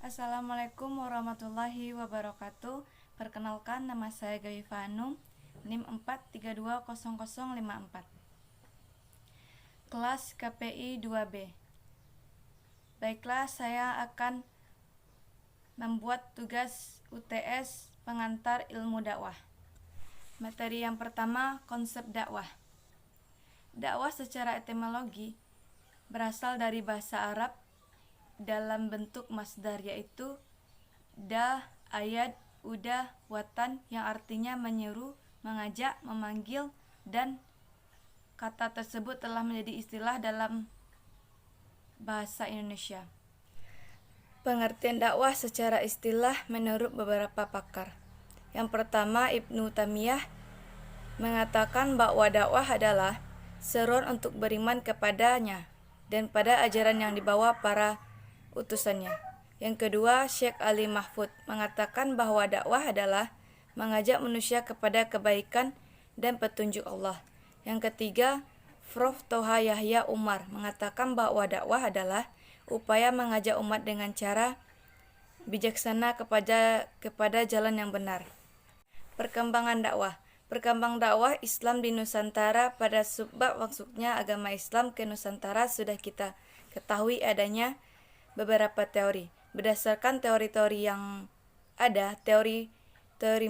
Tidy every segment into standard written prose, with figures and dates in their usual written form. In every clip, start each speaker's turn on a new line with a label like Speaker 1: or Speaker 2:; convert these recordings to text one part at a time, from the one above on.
Speaker 1: Assalamualaikum warahmatullahi wabarakatuh. Perkenalkan, nama saya Gawi Fanu, NIM 4320054. Kelas KPI 2B. Baiklah, saya akan membuat tugas UTS pengantar ilmu dakwah. Materi yang pertama, konsep dakwah. Dakwah secara etimologi berasal dari bahasa Arab dalam bentuk masdar, yaitu da, ayat, udah, watan, yang artinya menyeru, mengajak, memanggil, dan kata tersebut telah menjadi istilah dalam bahasa Indonesia. Pengertian dakwah secara istilah menurut beberapa pakar. Yang pertama, Ibnu Taimiyah mengatakan bahwa dakwah adalah seruan untuk beriman kepadanya dan pada ajaran yang dibawa para utusannya. Yang kedua, Syekh Ali Mahfud mengatakan bahwa dakwah adalah mengajak manusia kepada kebaikan dan petunjuk Allah. Yang ketiga, Prof. Toha Yahya Umar mengatakan bahwa dakwah adalah upaya mengajak umat dengan cara bijaksana kepada jalan yang benar. Perkembangan dakwah. Perkembangan dakwah Islam di Nusantara pada subbab masuknya agama Islam ke Nusantara sudah kita ketahui adanya beberapa teori. Berdasarkan teori-teori yang ada, teori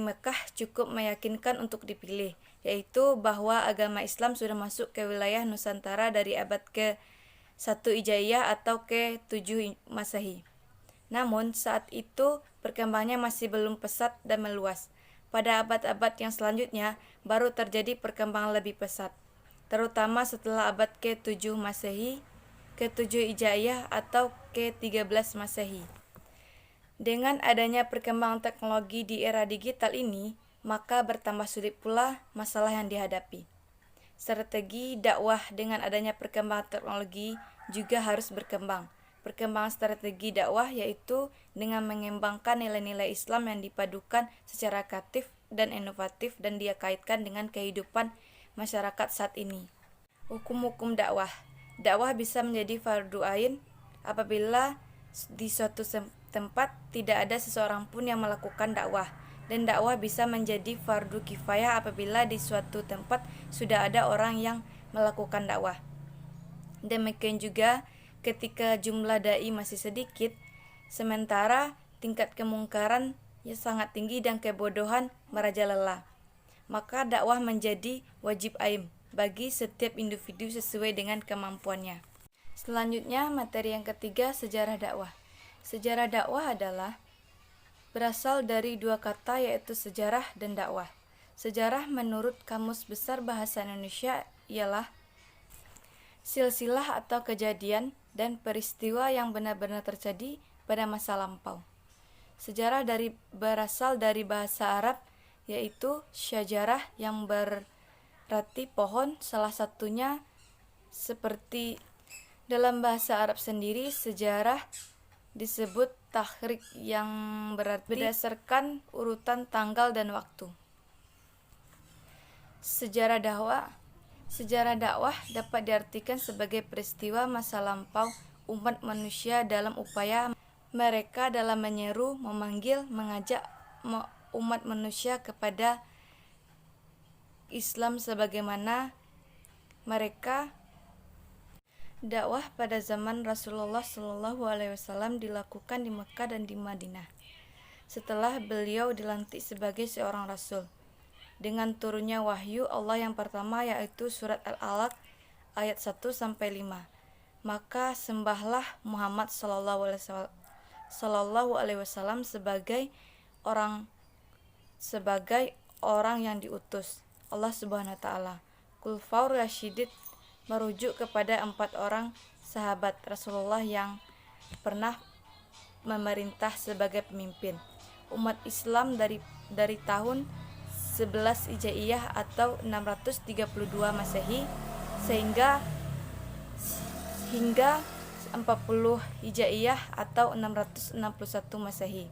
Speaker 1: Mekah cukup meyakinkan untuk dipilih, yaitu bahwa agama Islam sudah masuk ke wilayah Nusantara dari abad ke-1 Hijaiyah atau ke-7 Masehi. Namun, saat itu perkembangannya masih belum pesat dan meluas. Pada abad-abad yang selanjutnya, baru terjadi perkembangan lebih pesat, terutama setelah abad ke-7 Masehi, ke-7 Hijaiyah atau ke-13 Masehi. Dengan adanya perkembangan teknologi di era digital ini, maka bertambah sulit pula masalah yang dihadapi. Strategi dakwah dengan adanya perkembangan teknologi juga harus berkembang. Perkembangan strategi dakwah yaitu dengan mengembangkan nilai-nilai Islam yang dipadukan secara kreatif dan inovatif dan dia kaitkan dengan kehidupan masyarakat saat ini. Hukum-hukum dakwah. Dakwah bisa menjadi fardu ain apabila di suatu tempat tidak ada seseorang pun yang melakukan dakwah, dan dakwah bisa menjadi fardu kifayah apabila di suatu tempat sudah ada orang yang melakukan dakwah. Demikian juga ketika jumlah dai masih sedikit, sementara tingkat kemungkaran yang sangat tinggi dan kebodohan merajalela, maka dakwah menjadi wajib ain bagi setiap individu sesuai dengan kemampuannya. Selanjutnya, materi yang ketiga, sejarah dakwah. Sejarah dakwah adalah berasal dari dua kata, yaitu sejarah dan dakwah. Sejarah menurut Kamus Besar Bahasa Indonesia ialah silsilah atau kejadian dan peristiwa yang benar-benar terjadi pada masa lampau. Sejarah berasal dari bahasa Arab, yaitu syajarah, yang berarti pohon. Salah satunya seperti dalam bahasa Arab sendiri, sejarah disebut tahrik, yang berarti berdasarkan urutan tanggal dan waktu. Sejarah dakwah dapat diartikan sebagai peristiwa masa lampau umat manusia dalam upaya mereka dalam menyeru, memanggil, mengajak umat manusia kepada Islam sebagaimana mereka. Dakwah pada zaman Rasulullah SAW dilakukan di Mekah dan di Madinah setelah beliau dilantik sebagai seorang rasul. Dengan turunnya wahyu Allah yang pertama, yaitu surat Al-Alaq ayat 1-5. Maka sembahlah Muhammad SAW sebagai orang yang diutus Allah Subhanahu wa taala. Khulafaur Rasyidin merujuk kepada 4 orang sahabat Rasulullah yang pernah memerintah sebagai pemimpin umat Islam dari tahun 11 Hijaiyah atau 632 Masehi hingga 40 Hijaiyah atau 661 Masehi.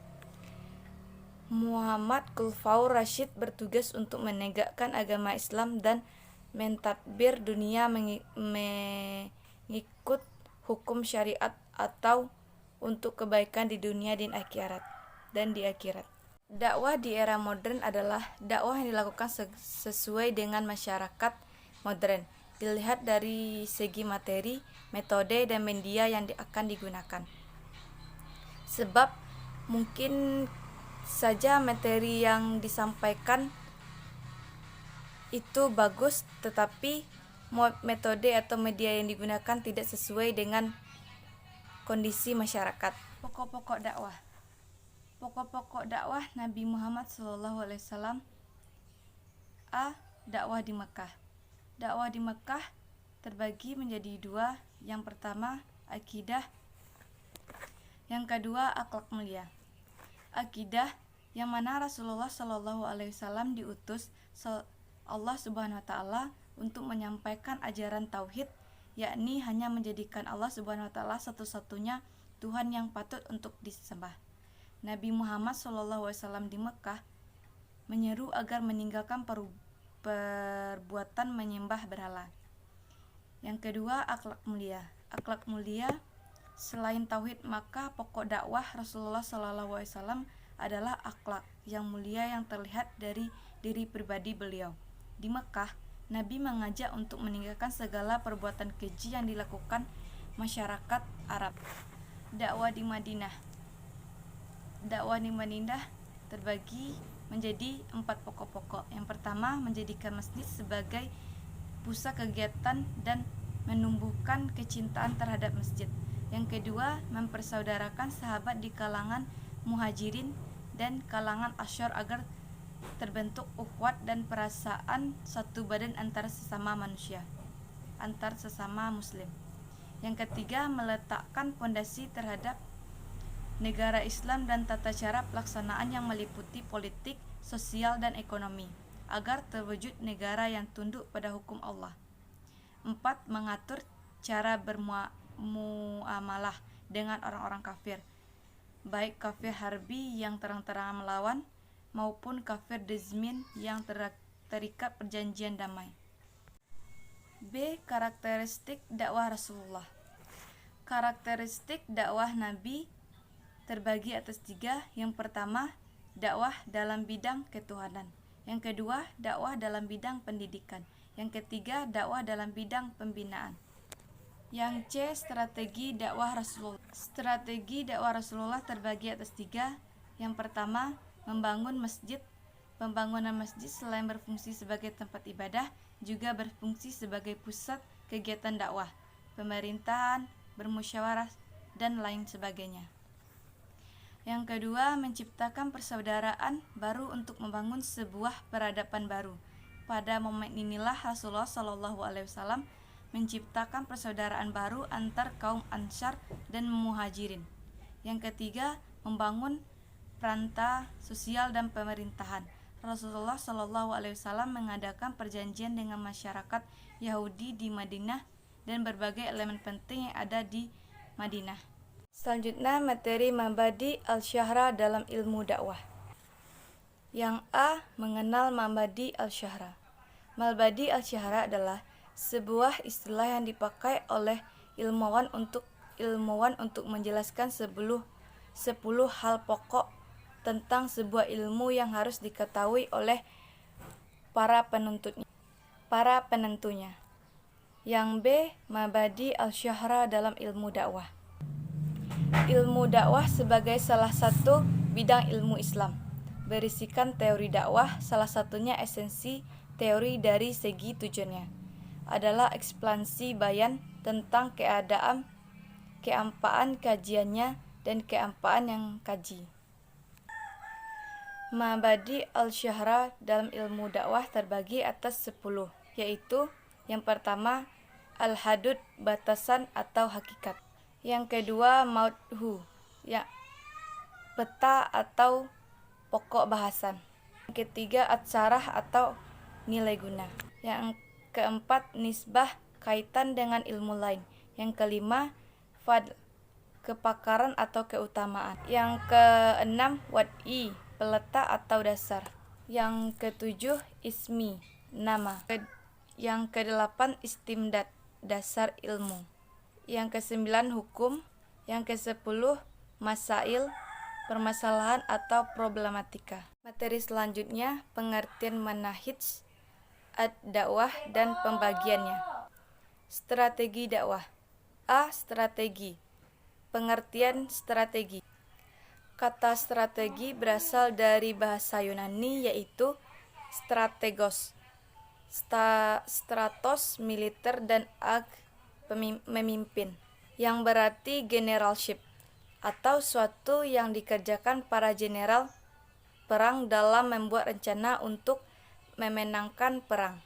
Speaker 1: Muhammad Khulafaur Rasyid bertugas untuk menegakkan agama Islam dan mentadbir dunia mengikut hukum syariat atau untuk kebaikan di dunia dan di akhirat. Dakwah di era modern adalah dakwah yang dilakukan sesuai dengan masyarakat modern, dilihat dari segi materi, metode, dan media yang akan digunakan. Sebab mungkin saja materi yang disampaikan itu bagus, tetapi metode atau media yang digunakan tidak sesuai dengan kondisi masyarakat. Pokok-pokok dakwah. Pokok-pokok dakwah Nabi Muhammad SAW. A. Dakwah di Mekah. Dakwah di Mekah terbagi menjadi dua. Yang pertama, akidah. Yang kedua, akhlak mulia. Akidah, yang mana Rasulullah SAW diutus Allah Subhanahu wa Ta'ala untuk menyampaikan ajaran tauhid, yakni hanya menjadikan Allah Subhanahu wa Ta'ala satu-satunya Tuhan yang patut untuk disembah. Nabi Muhammad SAW di Mekah menyeru agar meninggalkan perbuatan menyembah berhala. Yang kedua, akhlak mulia. Akhlak mulia, selain tauhid, maka pokok dakwah Rasulullah SAW adalah akhlak yang mulia yang terlihat dari diri pribadi beliau. Di Mekah, Nabi mengajak untuk meninggalkan segala perbuatan keji yang dilakukan masyarakat Arab. Dakwah di Madinah. Dakwah di Madinah terbagi menjadi 4 pokok-pokok. Yang pertama, menjadikan masjid sebagai pusat kegiatan dan menumbuhkan kecintaan terhadap masjid. Yang kedua, mempersaudarakan sahabat di kalangan muhajirin dan kalangan Ansyar agar terbentuk ukhuwat dan perasaan satu badan antara sesama manusia, antar sesama muslim. Yang ketiga, meletakkan fondasi terhadap negara Islam dan tata cara pelaksanaan yang meliputi politik, sosial, dan ekonomi, agar terwujud negara yang tunduk pada hukum Allah. 4. Mengatur cara bermuamalah dengan orang-orang kafir, baik kafir harbi yang terang-terangan melawan, maupun kafir dizmin yang terikat perjanjian damai. B. Karakteristik dakwah Rasulullah. Karakteristik dakwah Nabi terbagi atas 3. Yang pertama, dakwah dalam bidang ketuhanan. Yang kedua, dakwah dalam bidang pendidikan. Yang ketiga, dakwah dalam bidang pembinaan. Yang C. Strategi dakwah Rasulullah. Strategi dakwah Rasulullah terbagi atas 3. Yang pertama, membangun masjid. Pembangunan masjid selain berfungsi sebagai tempat ibadah, juga berfungsi sebagai pusat kegiatan dakwah, pemerintahan, bermusyawarah, dan lain sebagainya. Yang kedua, menciptakan persaudaraan baru untuk membangun sebuah peradaban baru. Pada momen inilah Rasulullah SAW menciptakan persaudaraan baru antar kaum Ansyar dan Muhajirin. Yang ketiga, membangun perantara sosial dan pemerintahan. Rasulullah SAW mengadakan perjanjian dengan masyarakat Yahudi di Madinah dan berbagai elemen penting yang ada di Madinah. Selanjutnya, materi mabadi al-syahra dalam ilmu dakwah. Yang A. Mengenal mabadi al-syahra. Mabadi al-syahra adalah sebuah istilah yang dipakai oleh ilmuwan untuk menjelaskan 10 hal pokok tentang sebuah ilmu yang harus diketahui oleh para penentunya. Yang B. Mabadi al-syahra dalam ilmu dakwah. Ilmu dakwah sebagai salah satu bidang ilmu Islam berisikan teori dakwah. Salah satunya esensi teori dari segi tujuannya adalah ekspansi bayan tentang keampaan kajiannya dan keampaan yang kaji. Mabadi al-syahra dalam ilmu dakwah terbagi atas 10, yaitu yang pertama, al-hadud, batasan atau hakikat. Yang kedua, maudhu, ya, peta atau pokok bahasan. Yang ketiga, atsarah atau nilai guna. Yang keempat, nisbah, kaitan dengan ilmu lain. Yang kelima, fadl, kepakaran atau keutamaan. Yang keenam, wad'i, peletak atau dasar. Yang ketujuh, ismi, nama. Yang kedelapan, istimdad, dasar ilmu. Yang kesembilan, hukum. Yang kesepuluh, masail, permasalahan atau problematika. Materi selanjutnya pengertian manhaj ad-dakwah dan pembagiannya. Strategi dakwah. A. Strategi. Pengertian strategi. Kata strategi berasal dari bahasa Yunani yaitu strategos. Stratos militer dan ag memimpin, yang berarti generalship atau suatu yang dikerjakan para jenderal perang dalam membuat rencana untuk memenangkan perang.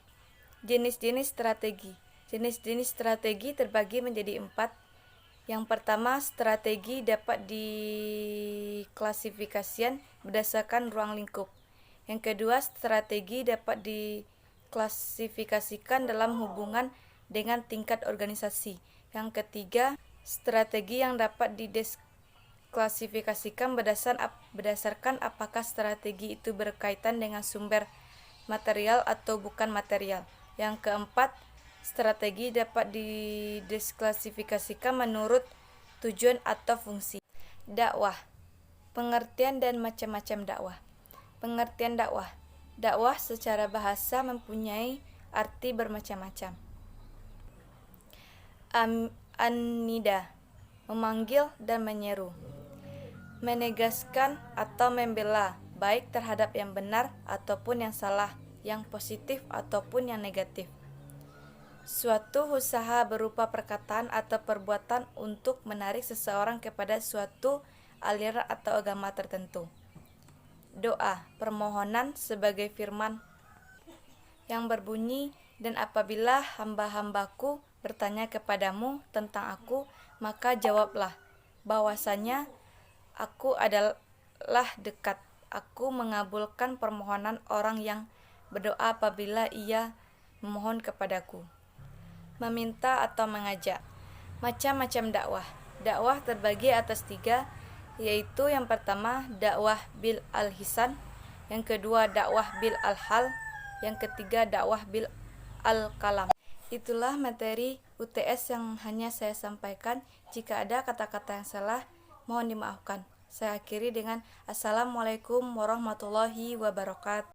Speaker 1: Jenis-jenis strategi. Jenis-jenis strategi terbagi menjadi 4. Yang pertama, strategi dapat diklasifikasikan berdasarkan ruang lingkup. Yang kedua, strategi dapat diklasifikasikan dalam hubungan dengan tingkat organisasi. Yang ketiga, strategi yang dapat klasifikasikan berdasarkan apakah strategi itu berkaitan dengan sumber material atau bukan material. Yang keempat, strategi dapat didisklasifikasikan menurut tujuan atau fungsi. Dakwah. Pengertian dan macam-macam dakwah. Pengertian dakwah. Dakwah secara bahasa mempunyai arti bermacam-macam. An-nida, memanggil dan menyeru. Menegaskan atau membela, baik terhadap yang benar ataupun yang salah, yang positif ataupun yang negatif. Suatu usaha berupa perkataan atau perbuatan untuk menarik seseorang kepada suatu aliran atau agama tertentu. Doa, permohonan sebagai firman yang berbunyi, dan apabila hamba-hambaku bertanya kepadamu tentang aku, maka jawablah bahwasanya aku adalah dekat. Aku mengabulkan permohonan orang yang berdoa apabila ia memohon kepadaku. Meminta atau mengajak. Macam-macam dakwah. Dakwah terbagi atas 3, yaitu yang pertama dakwah bil al-hisan, yang kedua dakwah bil al-hal, yang ketiga dakwah bil al-kalam. Itulah materi UTS yang hanya saya sampaikan. Jika ada kata-kata yang salah, mohon dimaafkan. Saya akhiri dengan Assalamualaikum warahmatullahi wabarakatuh.